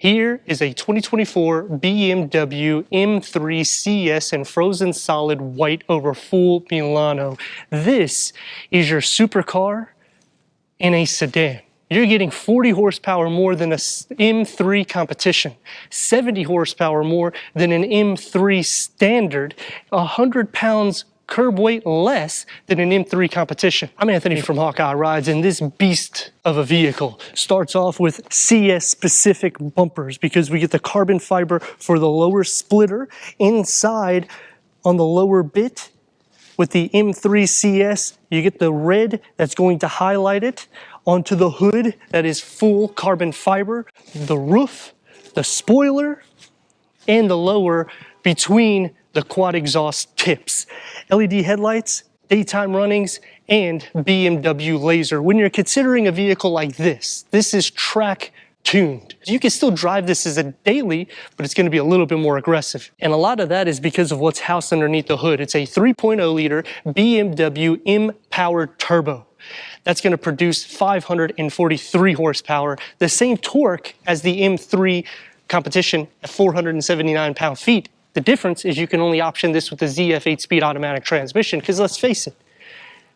Here is a 2024 BMW M3 CS in frozen solid white over full Milano. This is your supercar in a sedan. You're getting 40 horsepower more than a M3 competition, 70 horsepower more than an M3 standard, 100 pounds curb weight less than an M3 competition. I'm Anthony from Hawkeye Rides, and this beast of a vehicle starts off with CS specific bumpers because we get the carbon fiber for the lower splitter inside on the lower bit. With the M3 CS, you get the red that's going to highlight it onto the hood that is full carbon fiber, the roof, the spoiler, and the lower between the quad exhaust tips. LED headlights, daytime runnings, and BMW laser. When you're considering a vehicle like this is track tuned. You can still drive this as a daily, but it's going to be a little bit more aggressive. And a lot of that is because of what's housed underneath the hood. It's a 3.0 liter BMW M-Powered Turbo. That's going to produce 543 horsepower, the same torque as the M3 competition at 479 pound-feet. The difference is you can only option this with the ZF 8-speed automatic transmission, because let's face it,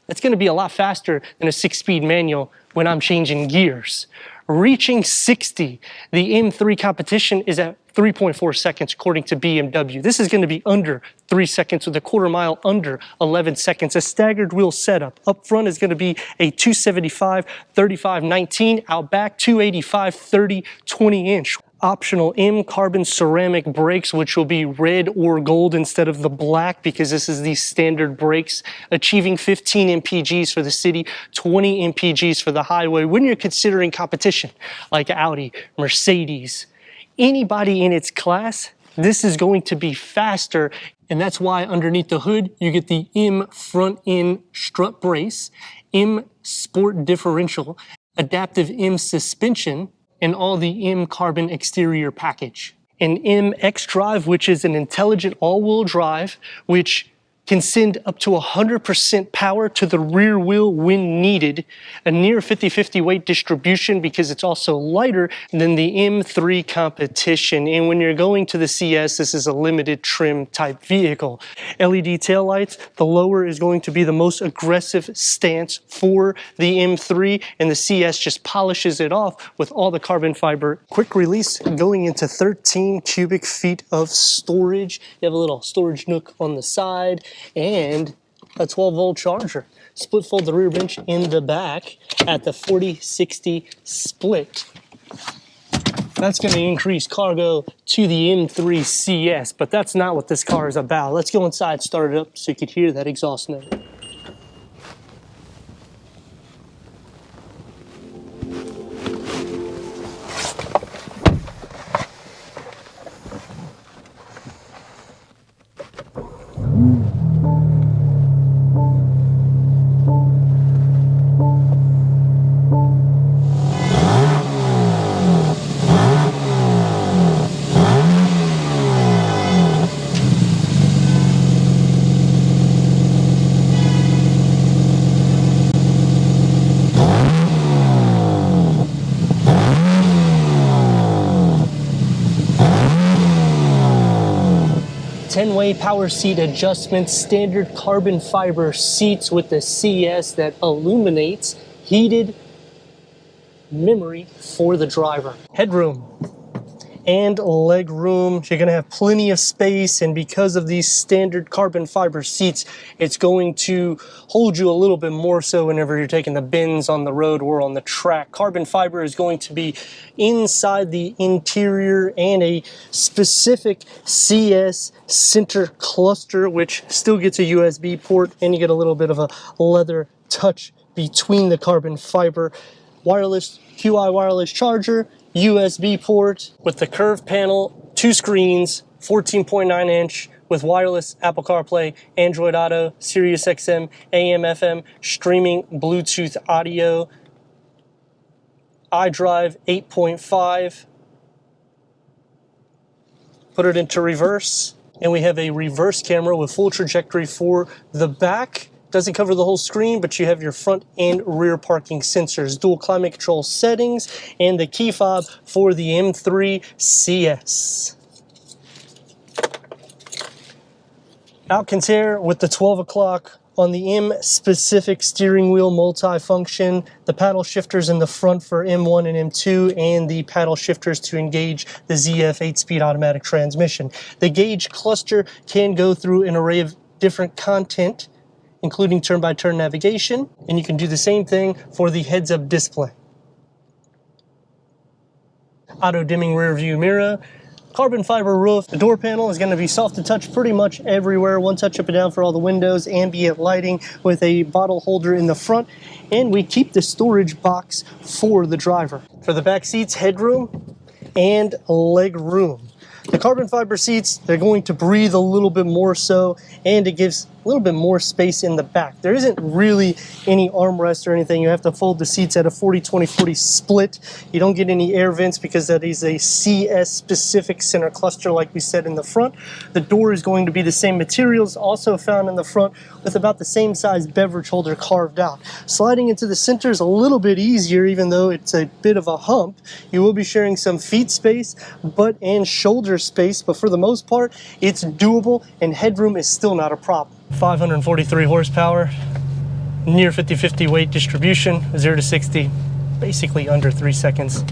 it's going to be a lot faster than a 6-speed manual when I'm changing gears. Reaching 60, the M3 competition is at 3.4 seconds according to BMW. This is going to be under 3 seconds with a quarter mile under 11 seconds. A staggered wheel setup. Up front is going to be a 275 35 19, out back 285 30 20 inch. Optional M carbon ceramic brakes, which will be red or gold instead of the black, because this is the standard brakes, achieving 15 mpgs for the city, 20 mpgs for the highway. When you're considering competition like Audi, Mercedes, anybody in its class, this is going to be faster. And that's why underneath the hood, you get the M front end strut brace, M sport differential, adaptive M suspension, and all the M carbon exterior package. An M xDrive, which is an intelligent all-wheel drive, which can send up to 100% power to the rear wheel when needed. A near 50-50 weight distribution because it's also lighter than the M3 competition. And when you're going to the CS, this is a limited trim type vehicle. LED taillights, the lower is going to be the most aggressive stance for the M3, and the CS just polishes it off with all the carbon fiber. Quick release going into 13 cubic feet of storage. You have a little storage nook on the side, and a 12-volt charger. Split fold the rear bench in the back at the 40-60 split. That's going to increase cargo to the M3 CS, but that's not what this car is about. Let's go inside, start it up so you can hear that exhaust note. Ten-way power seat adjustments, standard carbon fiber seats with the CS that illuminates, heated memory for the driver. Headroom and leg room. You're going to have plenty of space, and because of these standard carbon fiber seats, it's going to hold you a little bit more so whenever you're taking the bends on the road or on the track. Carbon fiber is going to be inside the interior, and a specific CS center cluster, which still gets a USB port, and you get a little bit of a leather touch between the carbon fiber. Wireless QI wireless charger, USB port with the curved panel, 2 screens, 14.9 inch with wireless Apple CarPlay, Android Auto, Sirius XM, AM, FM, streaming, Bluetooth audio, iDrive 8.5. Put it into reverse, and we have a reverse camera with full trajectory for the back Doesn't cover the whole screen, but you have your front and rear parking sensors, dual climate control settings, and the key fob for the M3 CS. Alcantara with the 12 o'clock on the M-specific steering wheel multi-function, the paddle shifters in the front for M1 and M2, and the paddle shifters to engage the ZF 8-speed automatic transmission. The gauge cluster can go through an array of different content, including turn-by-turn navigation, and you can do the same thing for the heads-up display. Auto-dimming rear-view mirror, carbon fiber roof. The door panel is going to be soft to touch pretty much everywhere. One touch up and down for all the windows, ambient lighting with a bottle holder in the front, and we keep the storage box for the driver. For the back seats, headroom and leg room. The carbon fiber seats, they're going to breathe a little bit more so, and it gives a little bit more space in the back. There isn't really any armrest or anything. You have to fold the seats at a 40-20-40 split. You don't get any air vents because that is a CS specific center cluster like we said in the front. The door is going to be the same materials also found in the front with about the same size beverage holder carved out. Sliding into the center is a little bit easier even though it's a bit of a hump. You will be sharing some feet space, butt and shoulder space, but for the most part it's doable and headroom is still not a problem. 543 horsepower, near 50-50 weight distribution, 0 to 60 basically under 3 seconds.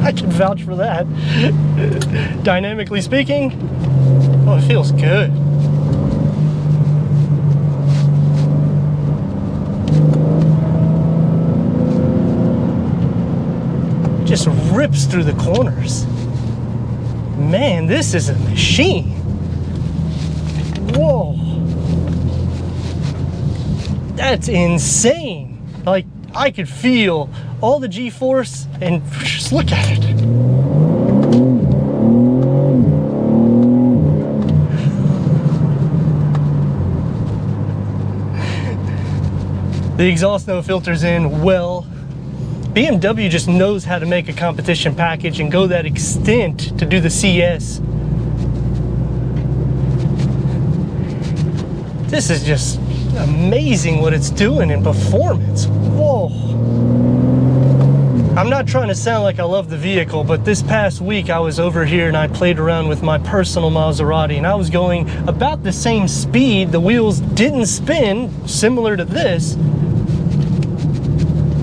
I can vouch for that. Dynamically speaking, oh, it feels good. Just rips through the corners. Man, this is a machine. Whoa. That's insane. Like, I could feel all the G-force and just look at it. The exhaust no filters in well. BMW just knows how to make a competition package and go that extent to do the CS. This is just amazing what it's doing in performance. Whoa. I'm not trying to sound like I love the vehicle, but this past week I was over here and I played around with my personal Maserati and I was going about the same speed. The wheels didn't spin, similar to this.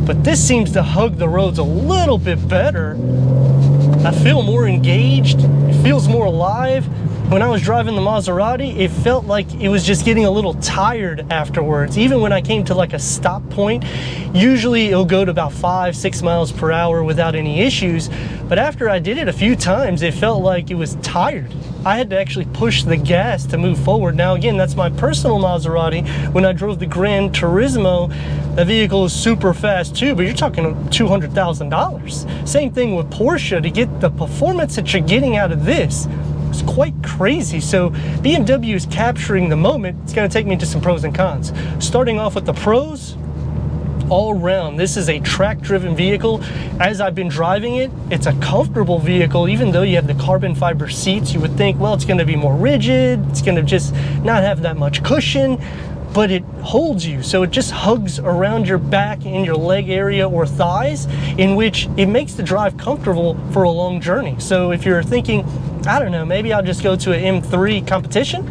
But this seems to hug the roads a little bit better. I feel more engaged. It feels more alive. When I was driving the Maserati, it felt like it was just getting a little tired afterwards. Even when I came to like a stop point, usually it'll go to about 5-6 miles per hour without any issues. But after I did it a few times, it felt like it was tired. I had to actually push the gas to move forward. Now again, that's my personal Maserati. When I drove the Gran Turismo, that vehicle is super fast too, but you're talking $200,000. Same thing with Porsche. To get the performance that you're getting out of this, it's quite crazy. So BMW is capturing the moment. It's going to take me to some pros and cons. Starting off with the pros, all around, this is a track-driven vehicle. As I've been driving it, it's a comfortable vehicle. Even though you have the carbon fiber seats, you would think, well, it's going to be more rigid. It's going to just not have that much cushion, but it holds you. So it just hugs around your back and your leg area or thighs, in which it makes the drive comfortable for a long journey. So if you're thinking, I don't know, maybe I'll just go to an M3 competition,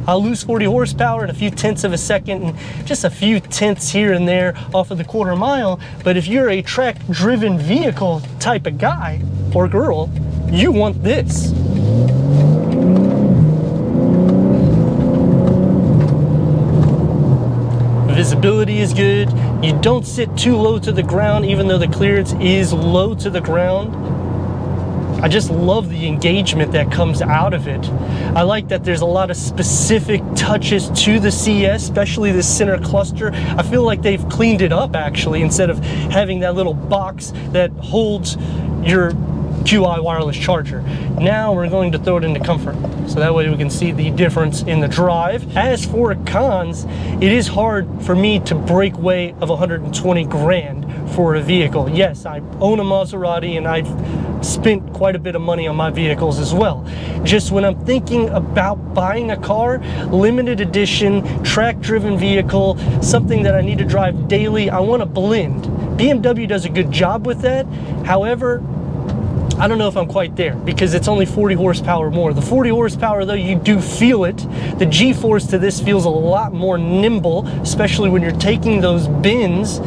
I'll lose 40 horsepower in a few tenths of a second and just a few tenths here and there off of the quarter mile. But if you're a track-driven vehicle type of guy or girl, you want this. Visibility is good. You don't sit too low to the ground, even though the clearance is low to the ground. I just love the engagement that comes out of it. I like that there's a lot of specific touches to the CS, especially the center cluster. I feel like they've cleaned it up actually, instead of having that little box that holds your QI wireless charger. Now we're going to throw it into comfort, so that way we can see the difference in the drive. As for cons, it is hard for me to break away of 120 grand for a vehicle. Yes, I own a Maserati and I've spent quite a bit of money on my vehicles as well. Just when I'm thinking about buying a car, limited edition, track-driven vehicle, something that I need to drive daily, I want to blend. BMW does a good job with that. However, I don't know if I'm quite there because it's only 40 horsepower more. The 40 horsepower though, you do feel it. The G-force to this feels a lot more nimble, especially when you're taking those bends.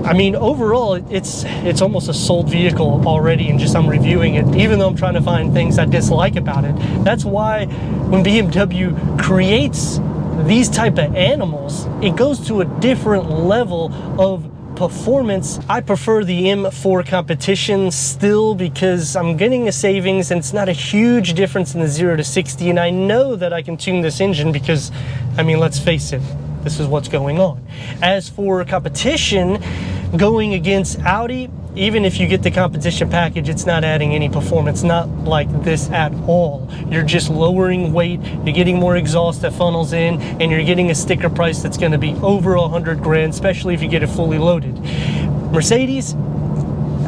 I mean, overall, it's almost a sold vehicle already, and just I'm reviewing it, even though I'm trying to find things I dislike about it. That's why when BMW creates these type of animals, it goes to a different level of performance. I prefer the M4 competition still because I'm getting a savings and it's not a huge difference in the 0 to 60, and I know that I can tune this engine because, I mean, let's face it, this is what's going on. As for competition, going against Audi, even if you get the competition package, it's not adding any performance, not like this at all. You're just lowering weight, you're getting more exhaust that funnels in, and you're getting a sticker price that's gonna be over 100 grand, especially if you get it fully loaded. Mercedes,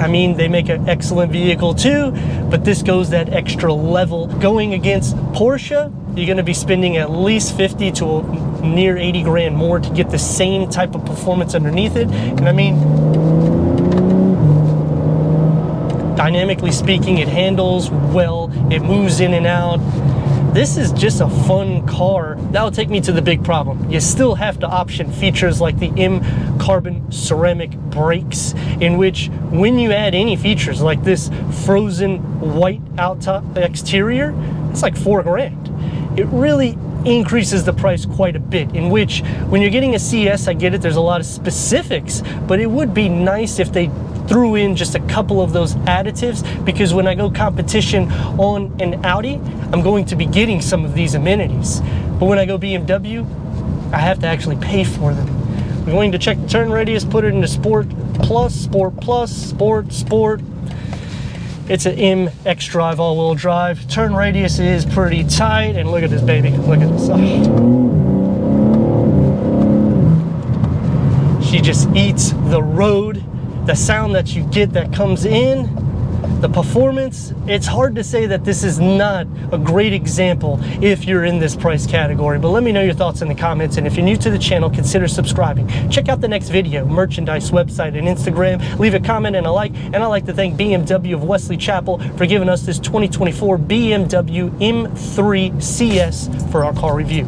I mean, they make an excellent vehicle too, but this goes that extra level. Going against Porsche, you're gonna be spending at least 50 to near 80 grand more to get the same type of performance underneath it. And I mean, dynamically speaking, it handles well, it moves in and out. This is just a fun car. That'll take me to the big problem. You still have to option features like the M carbon ceramic brakes, in which when you add any features like this frozen white exterior, it's like 4 grand. It really increases the price quite a bit, in which when you're getting a CS, I get it, there's a lot of specifics, but it would be nice if they threw in just a couple of those additives, because when I go competition on an Audi, I'm going to be getting some of these amenities. But when I go BMW, I have to actually pay for them. I'm going to check the turn radius, put it into Sport Plus, Sport Plus, Sport, Sport. It's an M X-Drive all-wheel drive. Turn radius is pretty tight, and look at this baby, look at this. Oh. She just eats the road. The sound that you get that comes in, the performance, it's hard to say that this is not a great example if you're in this price category. But let me know your thoughts in the comments, and if you're new to the channel, consider subscribing. Check out the next video, merchandise, website, and Instagram. Leave a comment and a like, and I'd like to thank BMW of Wesley Chapel for giving us this 2024 BMW M3 CS for our car review.